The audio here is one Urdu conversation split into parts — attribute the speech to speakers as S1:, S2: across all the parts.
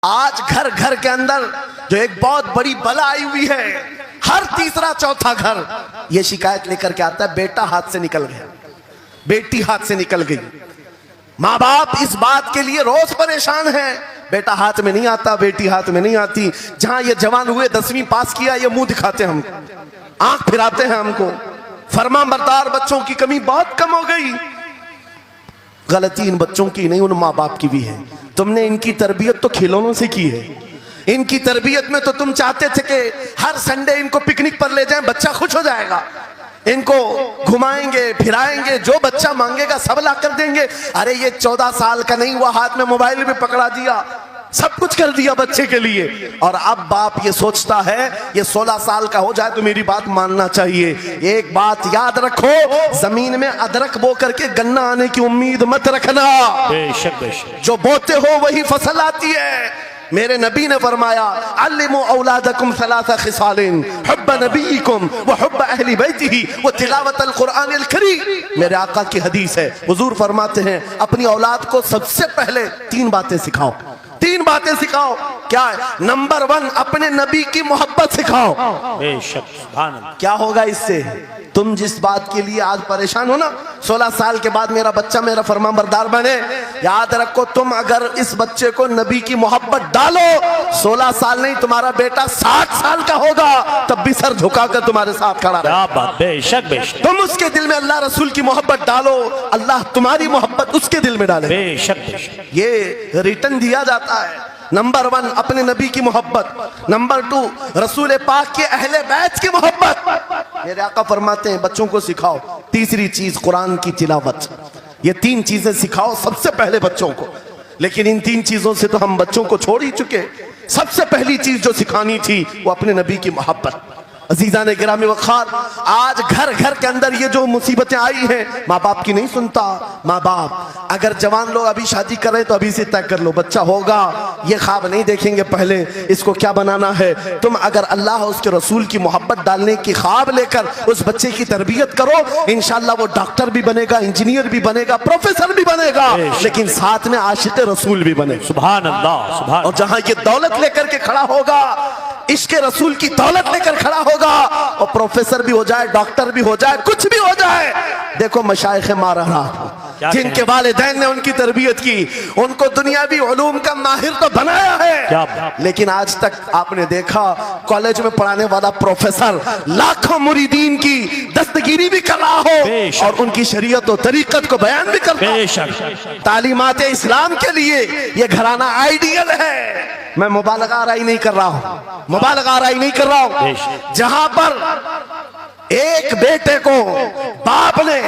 S1: آج گھر گھر کے اندر جو ایک بہت بڑی بلا آئی ہوئی ہے، ہر تیسرا چوتھا گھر یہ شکایت لے کر کے آتا ہے بیٹا ہاتھ سے نکل گیا، بیٹی ہاتھ سے نکل گئی۔ ماں باپ اس بات کے لیے روز پریشان ہیں، بیٹا ہاتھ میں نہیں آتا، بیٹی ہاتھ میں نہیں آتی۔ جہاں یہ جوان ہوئے 10ویں پاس کیا، یہ منہ دکھاتے ہیں ہم کو، آنکھ پھراتے ہیں ہم کو۔ فرما بردار بچوں کی کمی بہت کم ہو گئی۔ غلطی ان بچوں کی نہیں، ان ماں باپ کی بھی ہے۔ تم نے ان کی تربیت تو کھلونوں سے کی ہے، ان کی تربیت میں تو تم چاہتے تھے کہ ہر سنڈے ان کو پکنک پر لے جائیں، بچہ خوش ہو جائے گا، ان کو گھمائیں گے پھرائیں گے، جو بچہ مانگے گا سب لا کر دیں گے۔ ارے یہ 14 سال کا نہیں ہوا، ہاتھ میں موبائل بھی پکڑا دیا، سب کچھ کر دیا بچے کے لیے، اور اب باپ یہ سوچتا ہے یہ 16 سال کا ہو جائے تو میری بات ماننا چاہیے۔ ایک بات یاد رکھو، زمین میں ادرک بو کر کے گنا آنے کی امید مت رکھنا،
S2: بے شک بے شک،
S1: جو بوتے ہو وہی فصل آتی ہے۔ میرے نبی نے فرمایا علموا اولادکم ثلاث خصال حب نبیکم وحب اہل بیتہ وتلاوت القرآن الکریم۔ میرے آقا کی حدیث ہے، حضور فرماتے ہیں اپنی اولاد کو سب سے پہلے 3 باتیں سکھاؤ، 3 باتیں سکھاؤ۔ کیا ہے؟ نمبر 1 اپنے نبی کی محبت سکھاؤ۔
S2: بے شک، سبحان اللہ۔
S1: کیا ہوگا اس سے؟ تم جس بات کے لیے آج پریشان ہو نا، 16 سال کے بعد میرا بچہ میرا فرمان بردار بنے، یاد رکھو تم اگر اس بچے کو نبی کی محبت ڈالو، 16 سال نہیں تمہارا بیٹا 60 سال کا ہوگا تب بھی سر جھکا کر تمہارے ساتھ کھڑا رہے۔
S2: کیا بات، بے شک بے شک،
S1: تم اس کے دل میں اللہ رسول کی محبت ڈالو، اللہ تمہاری محبت اس کے دل میں ڈالے۔
S2: بے شک بے شک،
S1: یہ ریٹن دیا جاتا ہے۔ نمبر 1 اپنے نبی کی محبت، نمبر 2 رسول پاک کے اہل بیت کی محبت۔ میرے آقا فرماتے ہیں بچوں کو سکھاؤ۔ تیسری چیز قرآن کی تلاوت۔ یہ 3 چیزیں سکھاؤ سب سے پہلے بچوں کو، لیکن ان 3 چیزوں سے تو ہم بچوں کو چھوڑ ہی چکے۔ سب سے پہلی چیز جو سکھانی تھی وہ اپنے نبی کی محبت۔ عزیزان گرامی وقار، آج گھر گھر کے اندر یہ جو مصیبتیں آئی ہیں، ماں باپ کی نہیں سنتا۔ ماں باپ اگر جوان لوگ ابھی شادی کر رہے تو ابھی سے طے کر لو، بچہ ہوگا، یہ خواب نہیں دیکھیں گے پہلے اس کو کیا بنانا ہے۔ تم اگر اللہ اس کے رسول کی محبت ڈالنے کی خواب لے کر اس بچے کی تربیت کرو، انشاءاللہ وہ ڈاکٹر بھی بنے گا، انجینئر بھی بنے گا، پروفیسر بھی بنے گا، لیکن ساتھ میں عاشق رسول بھی بنے گا۔
S2: سبحان اللہ، سبحان
S1: اور جہاں یہ دولت لے کر کے کھڑا ہوگا، عشق رسول کی دولت لے کر کھڑا ہوگا، اور پروفیسر بھی ہو جائے، ڈاکٹر بھی ہو جائے، کچھ بھی ہو جائے۔ دیکھو مشائخ مارہا جن کے والدین نے ان کی تربیت کی، ان کو دنیاوی علوم کا ماہر تو بنایا ہے، لیکن آج تک آپ نے دیکھا کالج میں پڑھانے والا پروفیسر لاکھوں مریدین کی دستگیری بھی کر رہا ہو اور ان کی شریعت و طریقت کو بیان بھی کرتا ہو۔ تعلیمات اسلام کے لیے یہ گھرانہ آئیڈیل ہے۔ میں مبالغہ آرائی نہیں کر رہا ہوں، مبالغہ آرائی نہیں کر رہا ہوں۔ جہاں پر ایک بیٹے کو باپ نے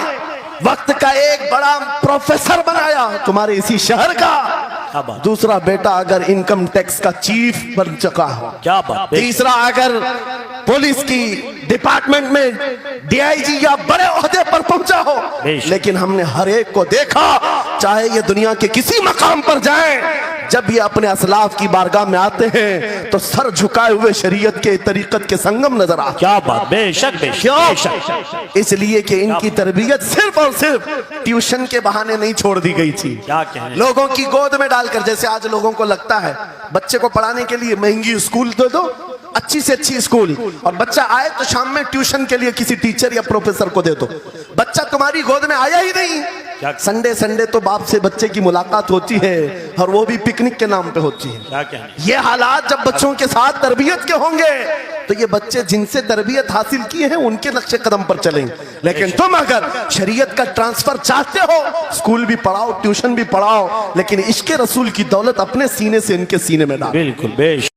S1: وقت کا ایک بڑا پروفیسر بنایا تمہارے اسی شہر کا، دوسرا بیٹا اگر انکم ٹیکس کا چیف بن چکا ہو، تیسرا اگر پولیس کی ڈپارٹمنٹ میں ڈی آئی جی یا بڑے عہدے پر پہنچا ہو، لیکن ہم نے ہر ایک کو دیکھا، چاہے یہ دنیا کے کسی مقام پر جائیں، جب یہ اپنے اسلاف کی بارگاہ میں آتے ہیں تو سر جھکائے ہوئے شریعت کے طریقت کے سنگم نظر آتے ہیں۔
S2: کیا بات، بے شک بے شک،
S1: اس لیے کہ ان کی تربیت صرف اور صرف ٹیوشن کے بہانے نہیں چھوڑ دی گئی تھی، لوگوں کی گود میں ڈال کر۔ جیسے آج لوگوں کو لگتا ہے بچے کو پڑھانے کے لیے مہنگی اسکول دے دو، اچھی سے اچھی اسکول، اور بچہ آئے تو شام میں ٹیوشن کے لیے کسی ٹیچر یا پروفیسر کو دے دو۔ بچہ تمہاری گود میں آیا ہی نہیں۔ سنڈے سنڈے تو باپ سے بچے کی ملاقات ہوتی ہے، اور وہ بھی پکنک کے نام پہ ہوتی ہے۔ یہ حالات جب بچوں کے ساتھ تربیت کے ہوں گے تو یہ بچے جن سے تربیت حاصل کی ہے ان کے نقش قدم پر چلیں گے۔ لیکن تم اگر شریعت کا ٹرانسفر چاہتے ہو، اسکول بھی پڑھاؤ، ٹیوشن بھی پڑھاؤ، لیکن عشق رسول کی دولت اپنے سینے سے ان کے سینے میں ڈالو۔
S2: بالکل بے شک۔